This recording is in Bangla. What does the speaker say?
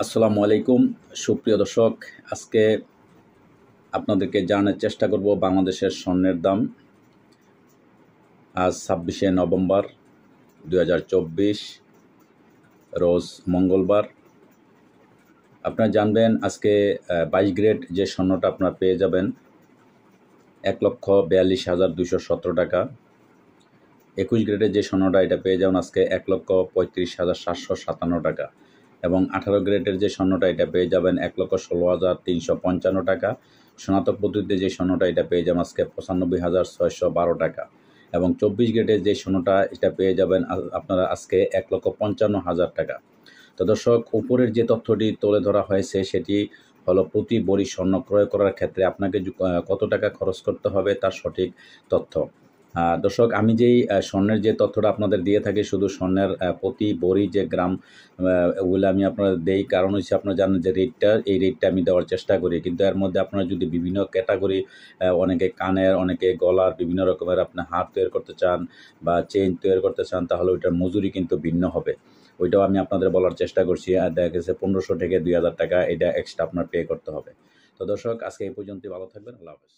আসসালামু আলাইকুম সুপ্রিয় দর্শক, আজকে আপনাদেরকে জানার চেষ্টা করব বাংলাদেশের স্বর্ণের দাম। আজ 26শে নভেম্বর 2024, রোজ মঙ্গলবার। আপনারা জানবেন আজকে 22 গ্রেড যে স্বর্ণটা আপনারা পেয়ে যাবেন 1,42,217 টাকা। 21 গ্রেডের যে স্বর্ণটা এটা পেয়ে যাবেন আজকে 1,35,757 টাকা। এবং 18 গ্রেডের যে স্বর্ণটা এটা পেয়ে যাবেন 1,16,355 টাকা। স্নাতক পদ্ধতিতে যে স্বর্ণটা এটা পেয়ে যাবেন আজকে 95,612 টাকা। এবং 24 গ্রেডের যে স্বর্ণটা এটা পেয়ে যাবেন আপনারা আজকে 1,55,000 টাকা। তো দর্শক, উপরের যে তথ্যটি তুলে ধরা হয়েছে সেটি হলো প্রতি ভরি স্বর্ণ ক্রয় করার ক্ষেত্রে আপনাকে কত টাকা খরচ করতে হবে তার সঠিক তথ্য। দর্শক, আমি যেই স্বর্ণের যে তথ্যটা আপনাদের দিয়ে থাকি শুধু স্বর্ণের প্রতি ভরি যে গ্রাম ওগুলো আমি আপনাদের দেই, কারণ হচ্ছে আপনারা জানেন যে এই রেটটা আমি দেওয়ার চেষ্টা করি। কিন্তু এর মধ্যে আপনারা যদি বিভিন্ন ক্যাটাগরি, অনেকে কানের, অনেকে গলার, বিভিন্ন রকমের আপনি হার তৈরি করতে চান বা চেইন তৈরি করতে চান, তাহলে ওইটার মজুরি কিন্তু ভিন্ন হবে। ওইটাও আমি আপনাদের বলার চেষ্টা করছি। আর দেখা গেছে 1500 থেকে 2000 টাকা এটা এক্সট্রা আপনার পে করতে হবে। তো দর্শক, আজকে এই পর্যন্তই। ভালো থাকবেন। আল্লাহ হাফেজ।